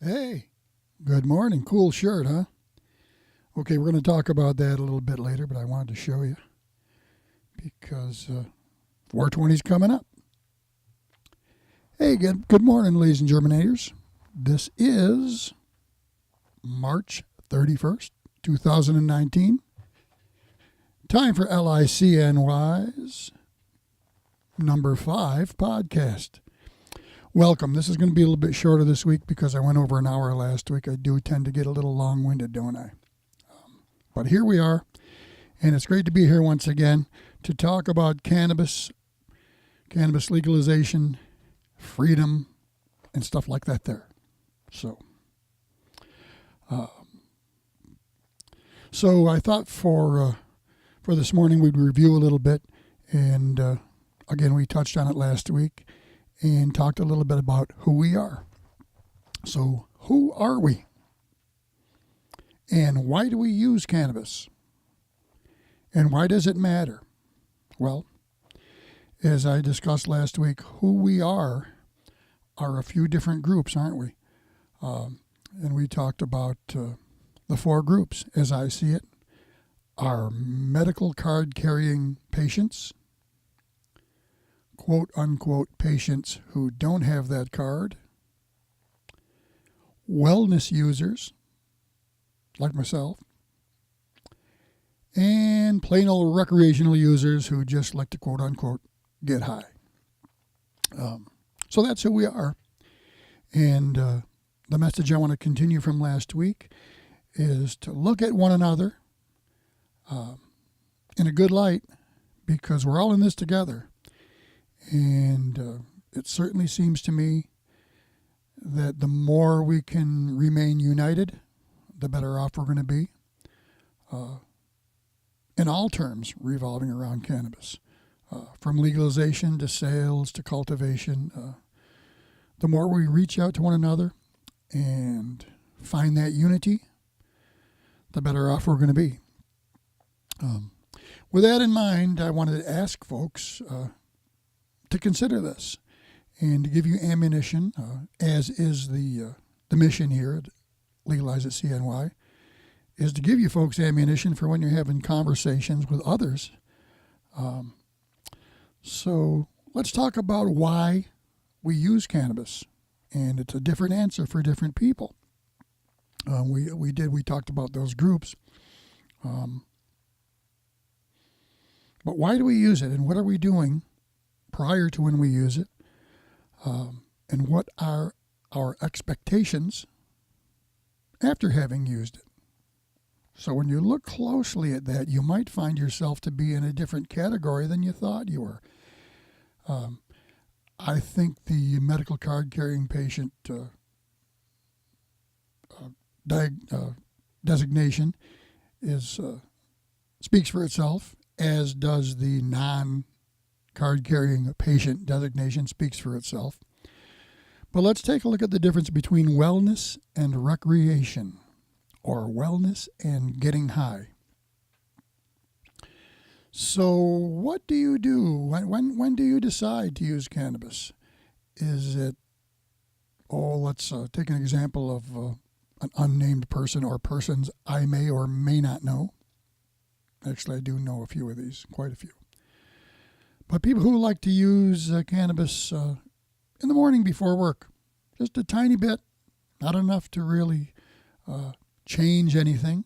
Hey, good morning. Cool shirt, huh? Okay, we're going to talk about that a little bit later, but I wanted to show you because 420's coming up. Hey, good morning, ladies and Germinators. This is March 31st, 2019. Time for LICNY's number 5 podcast. Welcome. This is going to be a little bit shorter this week because I went over an hour last week. I do tend to get a little long-winded, don't I? But here we are, and it's great to be here once again to talk about cannabis legalization, freedom, and stuff like that there. So I thought for this morning we'd review a little bit, and again, we touched on it last week and talked a little bit about who we are. So who are we? And why do we use cannabis? And why does it matter? Well, as I discussed last week, who we are a few different groups, aren't we? And we talked about the 4 groups, as I see it, are medical card carrying patients, quote unquote patients who don't have that card, wellness users, like myself, and plain old recreational users who just like to quote unquote get high. So that's who we are. And the message I want to continue from last week is to look at one another in a good light, because we're all in this together. And it certainly seems to me that the more we can remain united, the better off we're going to be, in all terms revolving around cannabis, from legalization to sales to cultivation. The more we reach out to one another and find that unity, the better off we're going to be. With that in mind, I wanted to ask folks to consider this and to give you ammunition, as is the mission here at Legalize at CNY, is to give you folks ammunition for when you're having conversations with others. So let's talk about why we use cannabis, and it's a different answer for different people. We talked about those groups, but why do we use it, and what are we doing prior to when we use it, and what are our expectations after having used it? So when you look closely at that, you might find yourself to be in a different category than you thought you were. I think the medical card carrying patient designation speaks for itself, as does the non-card carrying patient designation speaks for itself. But let's take a look at the difference between wellness and recreation, or wellness and getting high. So what do you do? When do you decide to use cannabis? Is it, let's take an example of an unnamed person or persons I may or may not know. Actually, I do know a few of these, quite a few. But people who like to use cannabis in the morning before work, just a tiny bit, not enough to really change anything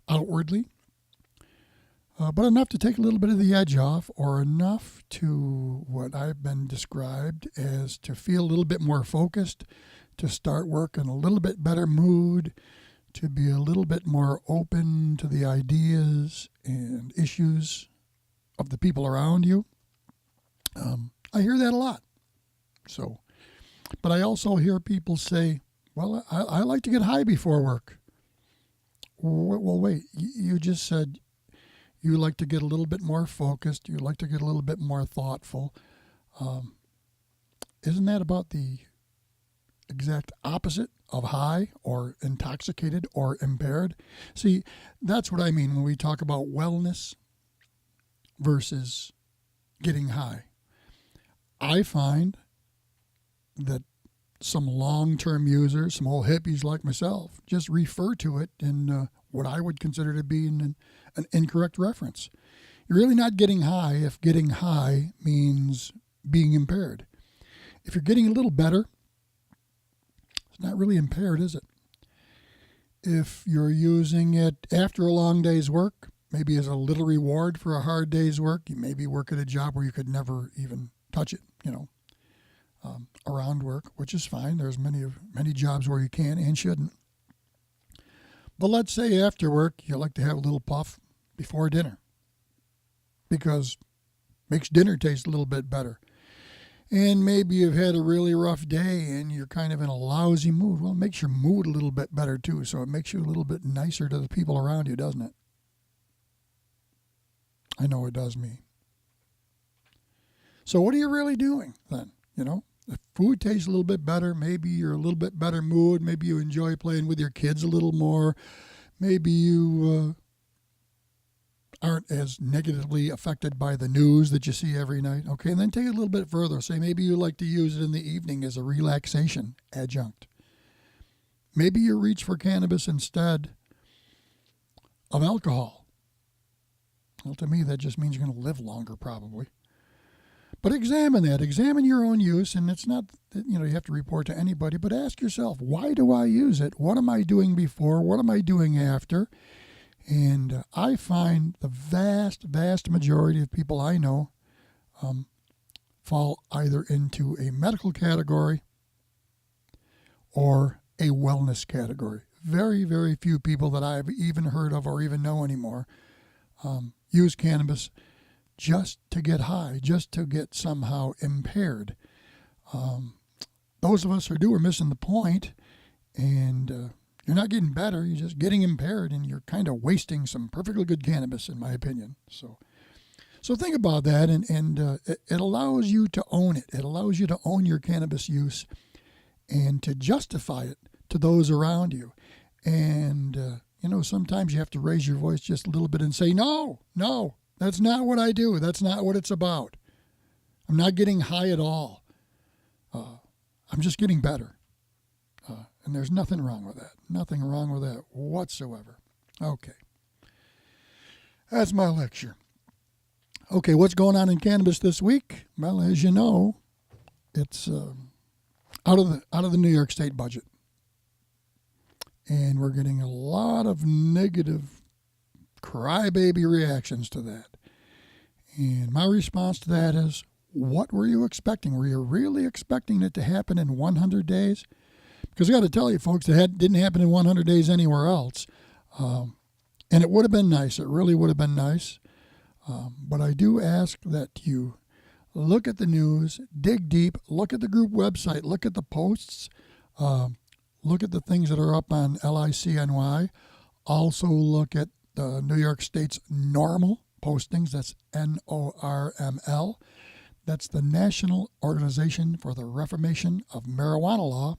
outwardly, but enough to take a little bit of the edge off, or enough to what I've been described as to feel a little bit more focused, to start work in a little bit better mood, to be a little bit more open to the ideas and issues of the people around you. I hear that a lot. So, but I also hear people say, well, I like to get high before work. Well, wait, you just said you like to get a little bit more focused. You like to get a little bit more thoughtful. Isn't that about the exact opposite of high or intoxicated or impaired? See, that's what I mean when we talk about wellness versus getting high. I find that some long-term users, some old hippies like myself, just refer to it in what I would consider to be an incorrect reference. You're really not getting high if getting high means being impaired. If you're getting a little better, it's not really impaired, is it? If you're using it after a long day's work, maybe as a little reward for a hard day's work, you maybe work at a job where you could never even touch it, around work, which is fine. There's many jobs where you can and shouldn't. But let's say after work, you like to have a little puff before dinner because it makes dinner taste a little bit better. And maybe you've had a really rough day and you're kind of in a lousy mood. Well, it makes your mood a little bit better too, so it makes you a little bit nicer to the people around you, doesn't it? I know it does me. So what are you really doing then? If food tastes a little bit better, maybe you're a little bit better mood, maybe you enjoy playing with your kids a little more, maybe you aren't as negatively affected by the news that you see every night. Okay, and then take it a little bit further. Say maybe you like to use it in the evening as a relaxation adjunct. Maybe you reach for cannabis instead of alcohol. Well, to me, that just means you're going to live longer probably. But examine that. Examine your own use, and it's not that, you have to report to anybody, but ask yourself, why do I use it? What am I doing before? What am I doing after? And I find the vast, vast majority of people I know fall either into a medical category or a wellness category. Very, very few people that I've even heard of or even know anymore use cannabis just to get high, just to get somehow impaired. Those of us who do are missing the point, and you're not getting better, you're just getting impaired, and you're kind of wasting some perfectly good cannabis, in my opinion. So think about that, and it allows you to own it. It allows you to own your cannabis use and to justify it to those around you. And, sometimes you have to raise your voice just a little bit and say, no, that's not what I do. That's not what it's about. I'm not getting high at all. I'm just getting better. And there's nothing wrong with that. Nothing wrong with that whatsoever. Okay. That's my lecture. Okay, what's going on in cannabis this week? Well, as you know, it's out of the New York State budget. And we're getting a lot of negative crybaby reactions to that. And my response to that is, what were you expecting? Were you really expecting it to happen in 100 days? Because I got to tell you, folks, it didn't happen in 100 days anywhere else. And it would have been nice. It really would have been nice. But I do ask that you look at the news, dig deep, look at the group website, look at the posts, look at the things that are up on LICNY. Also look at the New York State's normal postings. That's NORML. That's the National Organization for the Reformation of Marijuana Law.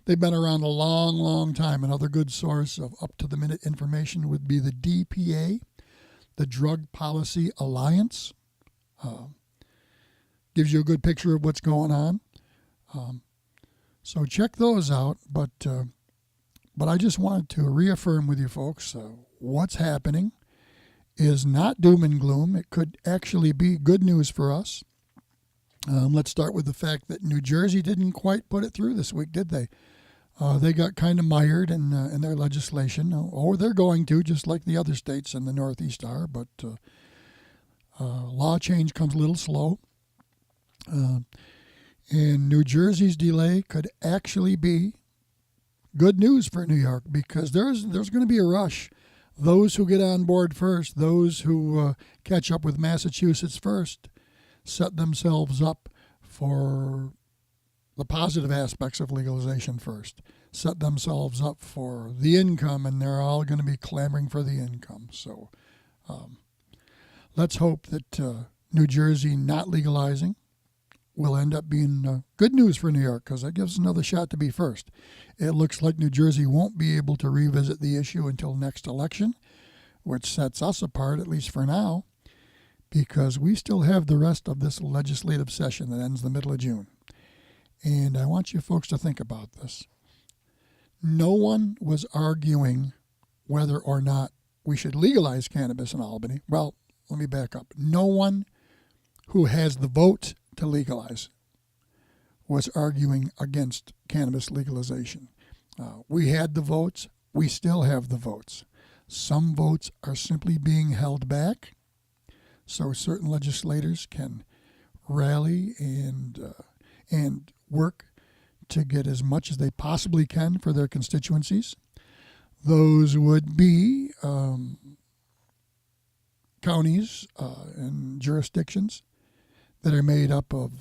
They've been around a long, long time. Another good source of up-to-the-minute information would be the DPA, the Drug Policy Alliance. Gives you a good picture of what's going on. So check those out. But I just wanted to reaffirm with you folks, what's happening is not doom and gloom. It could actually be good news for us. Let's start with the fact that New Jersey didn't quite put it through this week, did they? They got kind of mired in their legislation, or they're going to, just like the other states in the Northeast are, but law change comes a little slow. And New Jersey's delay could actually be good news for New York, because there's going to be a rush. Those who get on board first, those who catch up with Massachusetts first, set themselves up for the positive aspects of legalization first, set themselves up for the income, and they're all going to be clamoring for the income. So let's hope that New Jersey not legalizing will end up being good news for New York, because that gives us another shot to be first. It looks like New Jersey won't be able to revisit the issue until next election, which sets us apart, at least for now, because we still have the rest of this legislative session that ends the middle of June. And I want you folks to think about this. No one was arguing whether or not we should legalize cannabis in Albany. Well, let me back up. No one who has the vote to legalize was arguing against cannabis legalization. We had the votes. We still have the votes. Some votes are simply being held back so certain legislators can rally and work to get as much as they possibly can for their constituencies. Those would be counties and jurisdictions that are made up of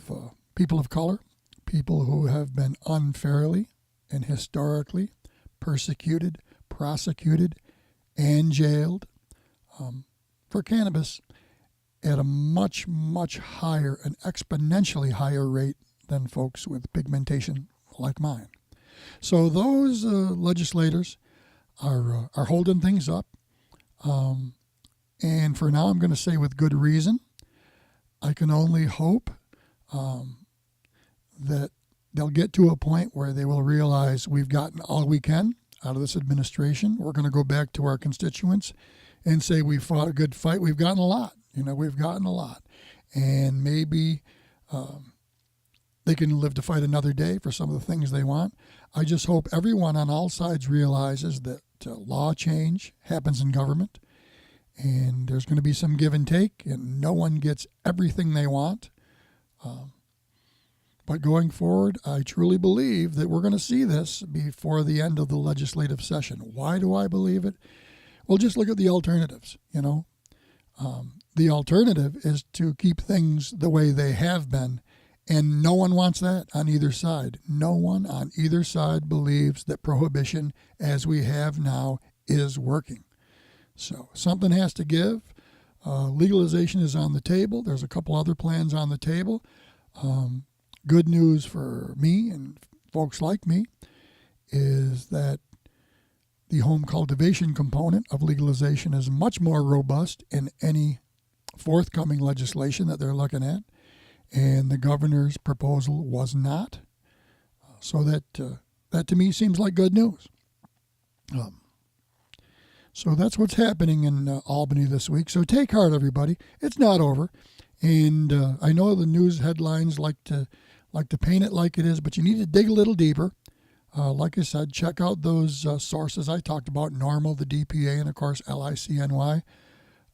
people of color, people who have been unfairly and historically persecuted, prosecuted, and jailed for cannabis at a much, much higher, an exponentially higher rate than folks with pigmentation like mine. So those legislators are holding things up. And for now, I'm going to say with good reason. I can only hope that they'll get to a point where they will realize we've gotten all we can out of this administration. We're going to go back to our constituents and say we fought a good fight. We've gotten a lot. We've gotten a lot. And maybe they can live to fight another day for some of the things they want. I just hope everyone on all sides realizes that law change happens in government, and there's going to be some give and take, and no one gets everything they want. But going forward, I truly believe that we're going to see this before the end of the legislative session. Why do I believe it? Well, just look at the alternatives, The alternative is to keep things the way they have been, and no one wants that on either side. No one on either side believes that prohibition as we have now is working. So something has to give. Legalization is on the table. There's a couple other plans on the table. Good news for me and folks like me is that the home cultivation component of legalization is much more robust in any forthcoming legislation that they're looking at, and the governor's proposal was not. So that to me seems like good news. So that's what's happening in Albany this week. So take heart, everybody. It's not over. And I know the news headlines like to paint it like it is, but you need to dig a little deeper. Like I said, check out those sources I talked about, NORML, the DPA, and of course LICNY.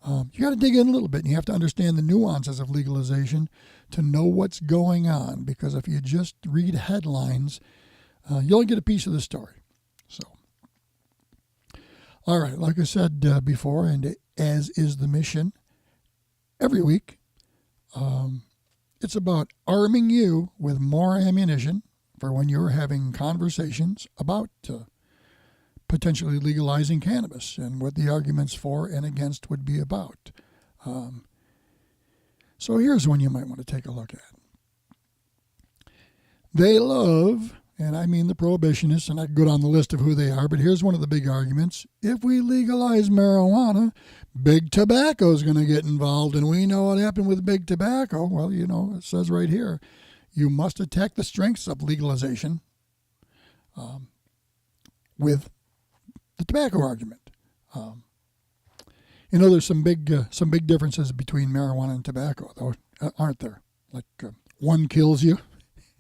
You got to dig in a little bit, and you have to understand the nuances of legalization to know what's going on, because if you just read headlines, you only get a piece of the story. So, all right, like I said before, and as is the mission every week, it's about arming you with more ammunition for when you're having conversations about potentially legalizing cannabis and what the arguments for and against would be about. So here's one you might want to take a look at. They love, and I mean the prohibitionists, and I could go down the list of who they are, but here's one of the big arguments. If we legalize marijuana, big tobacco is going to get involved, and we know what happened with big tobacco. Well, it says right here, you must attack the strengths of legalization with the tobacco argument. There's some big differences between marijuana and tobacco, though, aren't there? Like one kills you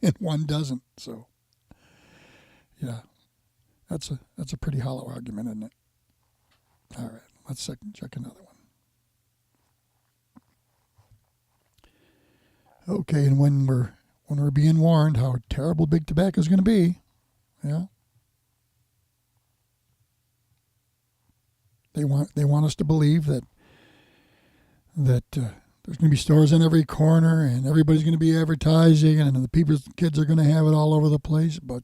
and one doesn't. So, yeah, that's a pretty hollow argument, isn't it? All right, let's check another one. Okay, and when we're being warned how terrible big tobacco is going to be, yeah. They want us to believe that there's going to be stores in every corner and everybody's going to be advertising and the kids are going to have it all over the place. But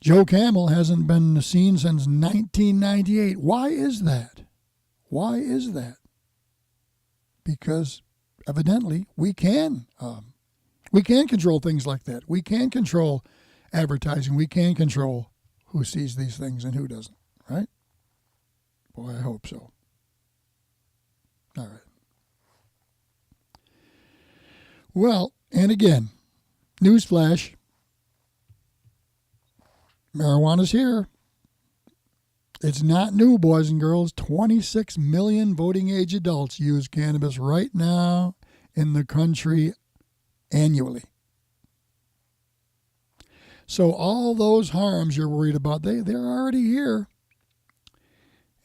Joe Camel hasn't been seen since 1998. Why is that? Why is that? Because evidently we can control things like that. We can control advertising. We can control who sees these things and who doesn't. Right? Boy, I hope so. All right. Well, and again, Newsflash. Marijuana's here. It's not new, boys and girls. 26 million voting age adults use cannabis right now in the country annually. So all those harms you're worried about, they're already here.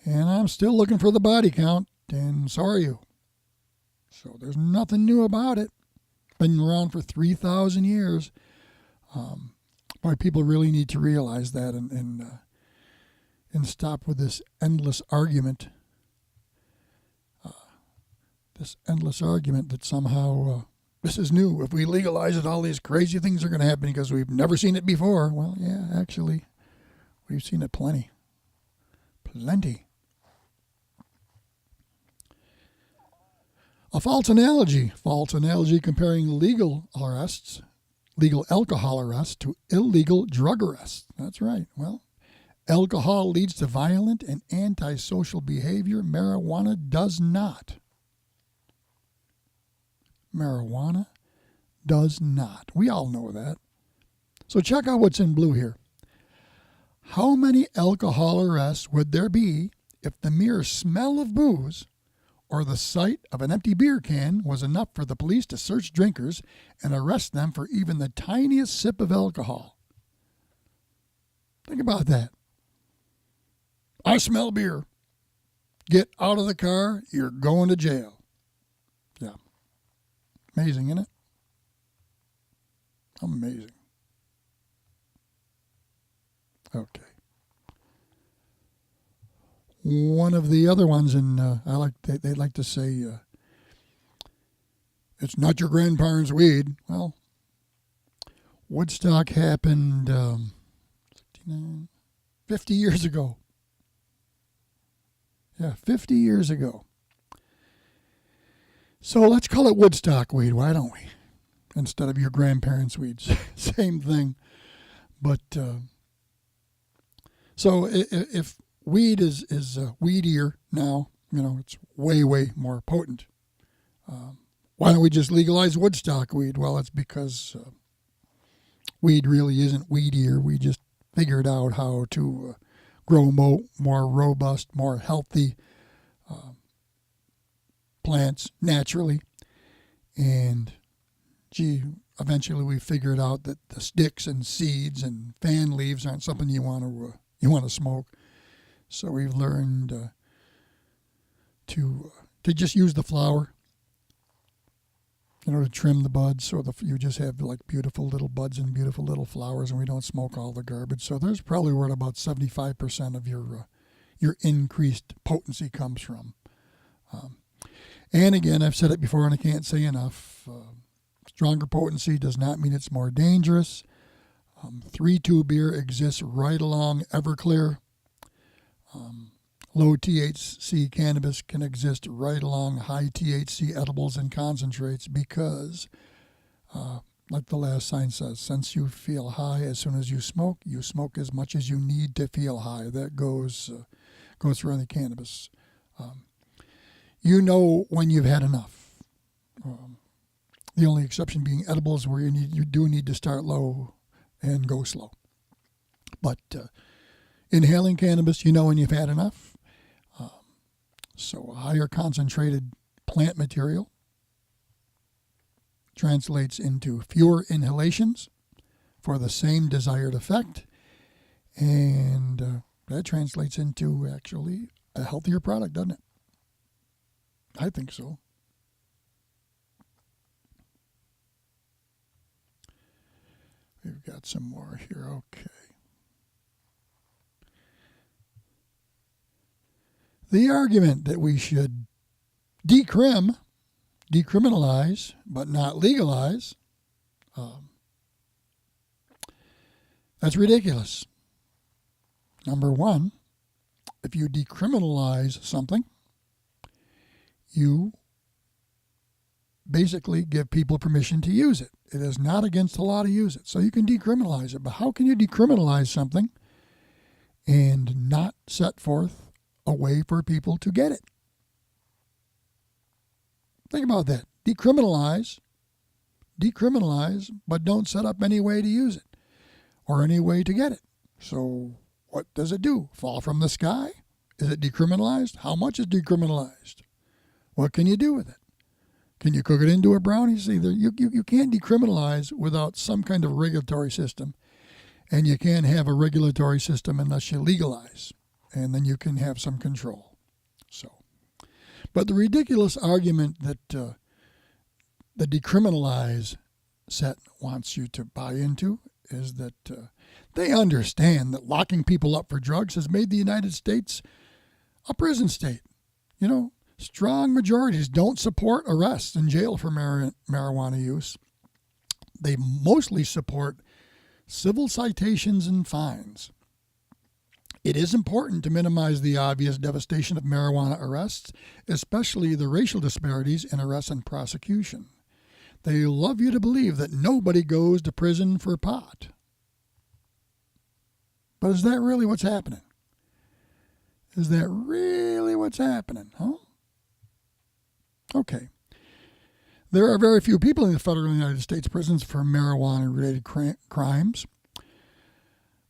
And I'm still looking for the body count, and so are you. So there's nothing new about it. Been around for 3,000 years. Boy, people really need to realize that and stop with this endless argument. This endless argument that somehow this is new. If we legalize it, all these crazy things are going to happen because we've never seen it before. Well, yeah, actually, we've seen it plenty. Plenty. A false analogy comparing legal alcohol arrests to illegal drug arrests. That's right. Well, alcohol leads to violent and antisocial behavior. Marijuana does not. Marijuana does not. We all know that. So check out what's in blue here. How many alcohol arrests would there be if the mere smell of booze or the sight of an empty beer can was enough for the police to search drinkers and arrest them for even the tiniest sip of alcohol? Think about that. I smell beer. Get out of the car. You're going to jail. Yeah. Amazing, isn't it? Amazing. Okay. One of the other ones, and they like to say, it's not your grandparents' weed. Well, Woodstock happened 50 years ago. Yeah, 50 years ago. So let's call it Woodstock weed, why don't we? Instead of your grandparents' weeds. Same thing. But, so if weed is weedier now, it's way, way more potent. Why don't we just legalize Woodstock weed? Well, it's because weed really isn't weedier. We just figured out how to grow more robust, more healthy plants naturally. And, eventually we figured out that the sticks and seeds and fan leaves aren't something you want to smoke. So we've learned to just use the flower, to trim the buds so you just have like beautiful little buds and beautiful little flowers, and we don't smoke all the garbage. So there's probably where about 75% of your increased potency comes from. And again, I've said it before and I can't say enough. Stronger potency does not mean it's more dangerous. 3-2 beer exists right along Everclear. Low THC cannabis can exist right along high THC edibles and concentrates because, like the last sign says, since you feel high as soon as you smoke as much as you need to feel high. That goes for the cannabis. When you've had enough. The only exception being edibles, where you do need to start low and go slow. But inhaling cannabis, when you've had enough. So a higher concentrated plant material translates into fewer inhalations for the same desired effect. And that translates into actually a healthier product, doesn't it? I think so. We've got some more here. Okay. The argument that we should decriminalize, but not legalize, that's ridiculous. Number one, if you decriminalize something, you basically give people permission to use it. It is not against the law to use it. So you can decriminalize it. But how can you decriminalize something and not set forth a way for people to get it? Think about that. Decriminalize, decriminalize, but don't set up any way to use it or any way to get it. So what does it do? Fall from the sky? Is it decriminalized? How much is decriminalized? What can you do with it? Can you cook it into a brownie? See, you can't decriminalize without some kind of regulatory system, and you can't have a regulatory system unless you legalize, and then you can have some control. So, but the ridiculous argument that the decriminalize set wants you to buy into is that they understand that locking people up for drugs has made the United States a prison state. You know, strong majorities don't support arrests and jail for marijuana use. They mostly support civil citations and fines. It is important to minimize the obvious devastation of marijuana arrests, especially the racial disparities in arrests and prosecution. They love you to believe that nobody goes to prison for pot. But is that really what's happening? Is that really what's happening, huh? Okay. There are very few people in the federal United States prisons for marijuana-related crimes.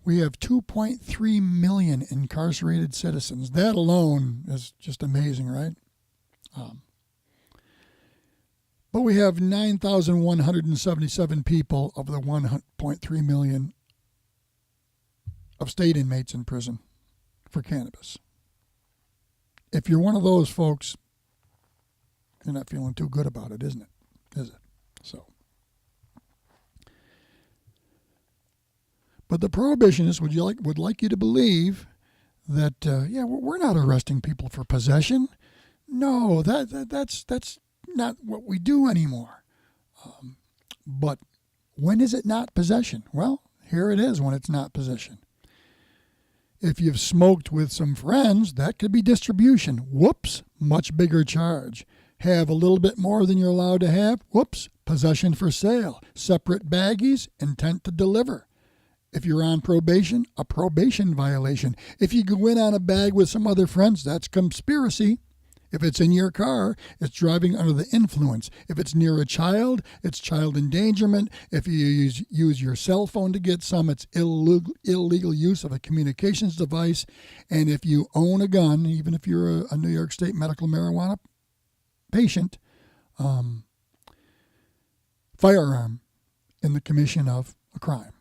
We have 2.3 million incarcerated citizens. That alone is just amazing, right? But we have 9,177 people of the 1.3 million of state inmates in prison for cannabis. If you're one of those folks, you're not feeling too good about it, isn't it? Is it? So. But the prohibitionists would like you to believe that, we're not arresting people for possession. No, that's not what we do anymore. But when is it not possession? Well, here it is when it's not possession. If you've smoked with some friends, that could be distribution. Whoops, much bigger charge. Have a little bit more than you're allowed to have? Whoops, possession for sale. Separate baggies, intent to deliver. If you're on probation, a probation violation. If you go in on a bag with some other friends, that's conspiracy. If it's in your car, it's driving under the influence. If it's near a child, it's child endangerment. If you use your cell phone to get some, it's illegal use of a communications device. And if you own a gun, even if you're a New York State medical marijuana patient, firearm in the commission of a crime.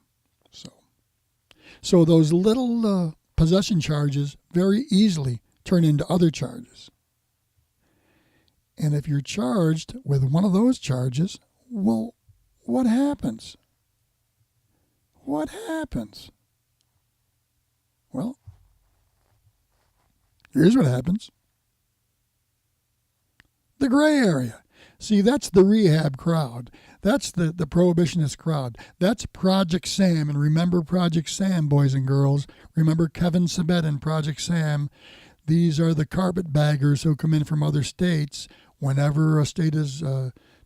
So those little possession charges very easily turn into other charges. And if you're charged with one of those charges, well, what happens? What happens? Well, here's what happens. The gray area. See, that's the rehab crowd. That's the prohibitionist crowd. That's Project Sam. And remember Project Sam, boys and girls. Remember Kevin Sabet and Project Sam. These are the carpetbaggers who come in from other states. Whenever a state is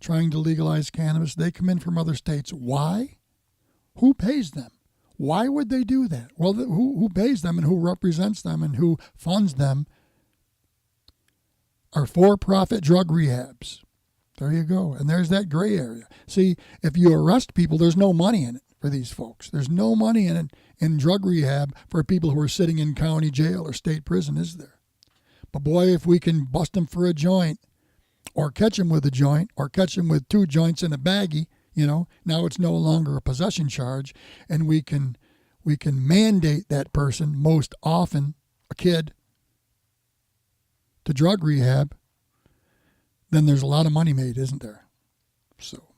trying to legalize cannabis, they come in from other states. Why? Who pays them? Why would they do that? Well, who pays them and who represents them and who funds them are for-profit drug rehabs. There you go. And there's that gray area. See, if you arrest people, there's no money in it for these folks. There's no money in it in drug rehab for people who are sitting in county jail or state prison, is there? But boy, if we can bust them for a joint or catch them with a joint or catch them with 2 joints in a baggie, now it's no longer a possession charge, and we can mandate that person, most often a kid, to drug rehab, then there's a lot of money made, isn't there? So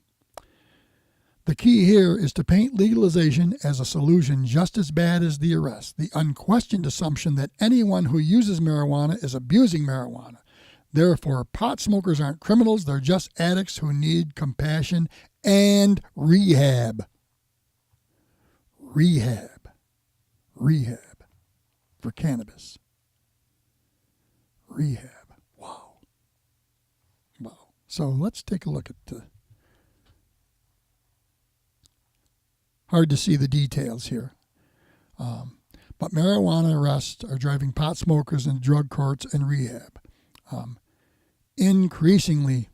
the key here is to paint legalization as a solution just as bad as the arrest, the unquestioned assumption that anyone who uses marijuana is abusing marijuana. Therefore, pot smokers aren't criminals, they're just addicts who need compassion and rehab. Rehab for cannabis. Rehab. Wow. So let's take a look at hard to see the details here. But marijuana arrests are driving pot smokers into drug courts and rehab. Increasingly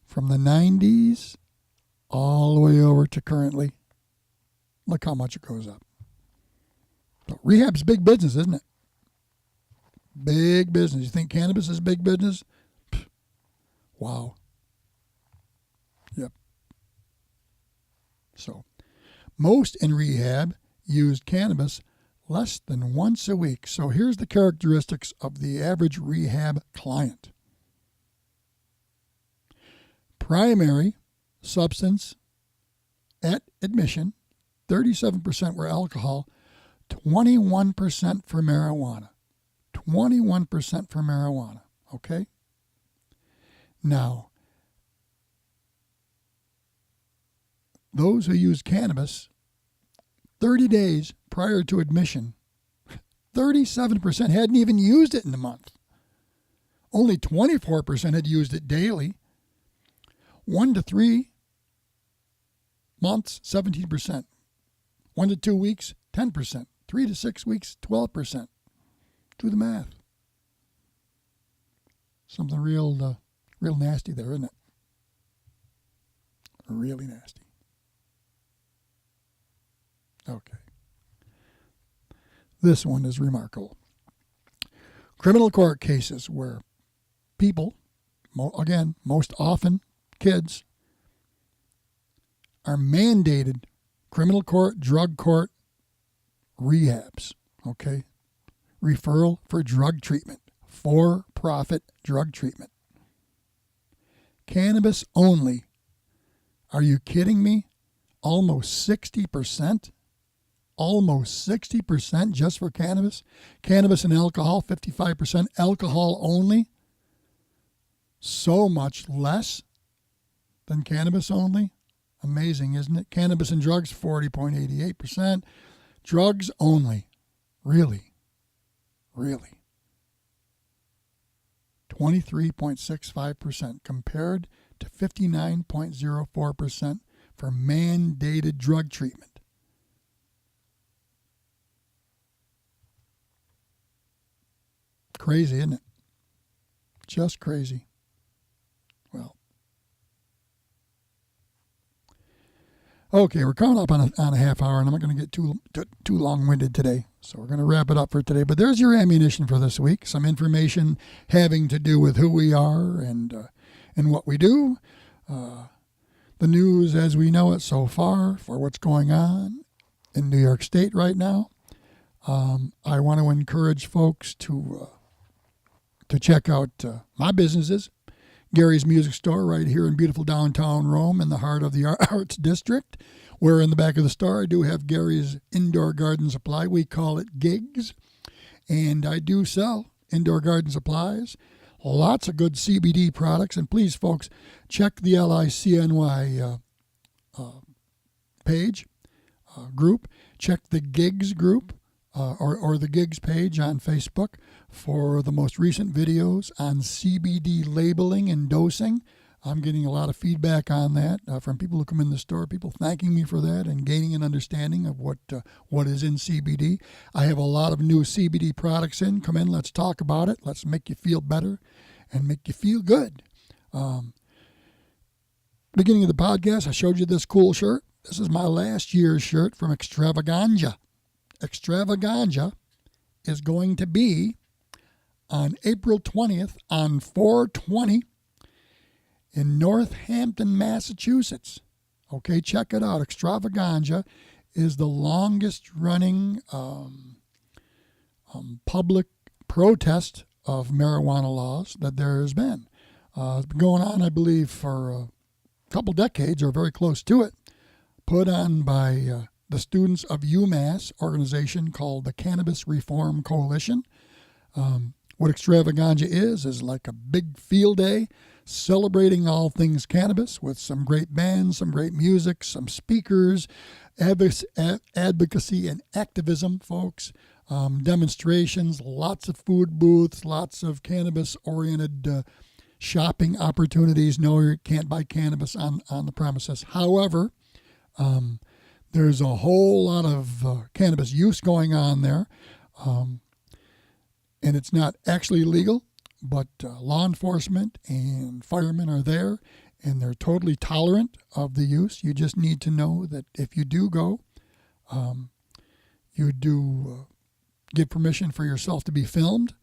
from the 90s all the way over to currently. Look how much it goes up. So rehab's big business, isn't it? Big business. You think cannabis is big business? Pfft. Wow. Yep. So most in rehab used cannabis less than once a week. So here's the characteristics of the average rehab client. Primary substance at admission, 37% were alcohol, 21% for marijuana. 21% for marijuana, okay? Now, those who use cannabis 30 days prior to admission, 37% hadn't even used it in a month. Only 24% had used it daily. 1 to 3 months, 17%. 1 to 2 weeks, 10%. 3 to 6 weeks, 12%. Do the math. Something real nasty there, isn't it? Really nasty. Okay. This one is remarkable. Criminal court cases where people, again, most often kids, are mandated criminal court, drug court, rehabs, okay? Referral for drug treatment, for-profit drug treatment. Cannabis only. Are you kidding me? Almost 60%? Almost 60% just for cannabis? Cannabis and alcohol, 55%. Alcohol only? So much less than cannabis only? Amazing, isn't it? Cannabis and drugs, 40.88%. Drugs only. Really? 23.65% compared to 59.04% for mandated drug treatment. Crazy, isn't it? Just crazy. Well, okay, we're coming up on a half hour, and I'm not going to get too long-winded today. So we're going to wrap it up for today. But there's your ammunition for this week. Some information having to do with who we are and what we do. The news as we know it so far for what's going on in New York State right now. I want to encourage folks to check out my businesses. Gary's Music Store right here in beautiful downtown Rome in the heart of the Arts District, where in the back of the store I do have Gary's Indoor Garden Supply. We call it Gigs, and I do sell indoor garden supplies, lots of good CBD products, and please, folks, check the LICNY page, group. Check the Gigs group or the Gigs page on Facebook for the most recent videos on CBD labeling and dosing. I'm getting a lot of feedback on that from people who come in the store, people thanking me for that and gaining an understanding of what is in CBD. I have a lot of new CBD products in. Come in, let's talk about it. Let's make you feel better and make you feel good. Beginning of the podcast, I showed you this cool shirt. This is my last year's shirt from Extravaganza. Extravaganza is going to be on April 20th on 4/20 in Northampton, Massachusetts. Okay, check it out. Extravaganza is the longest running public protest of marijuana laws that there has been. It's been going on, I believe, for a couple decades or very close to it. Put on by the students of UMass organization called the Cannabis Reform Coalition. What Extravaganza is like a big field day celebrating all things cannabis with some great bands, some great music, some speakers, advocacy and activism, folks, demonstrations, lots of food booths, lots of cannabis-oriented shopping opportunities. No, you can't buy cannabis on the premises. However, there's a whole lot of cannabis use going on there, and it's not actually legal, but law enforcement and firemen are there, and they're totally tolerant of the use. You just need to know that if you do go, you do give permission for yourself to be filmed,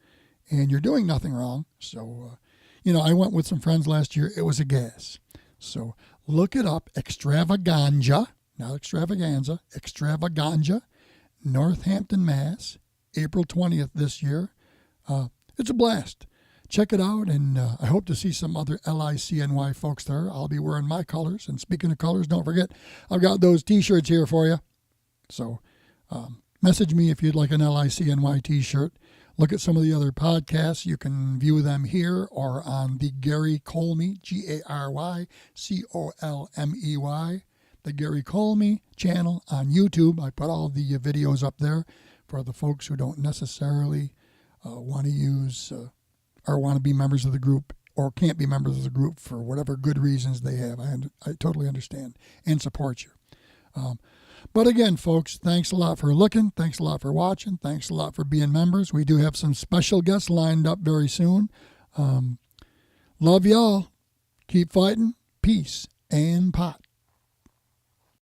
and you're doing nothing wrong. So, I went with some friends last year. It was a gas. So look it up, Extravaganza, not extravaganza, Extravaganza, Northampton, Mass, April 20th this year. It's a blast. Check it out, and I hope to see some other LICNY folks there. I'll be wearing my colors. And speaking of colors, don't forget, I've got those T-shirts here for you. So message me if you'd like an LICNY T-shirt. Look at some of the other podcasts. You can view them here or on the Gary Colmey, GaryColmey, the Gary Colmey channel on YouTube. I put all the videos up there for the folks who don't necessarily want to use or want to be members of the group or can't be members of the group for whatever good reasons they have. I totally understand and support you. But again, folks, thanks a lot for looking. Thanks a lot for watching. Thanks a lot for being members. We do have some special guests lined up very soon. Love y'all. Keep fighting. Peace and pot.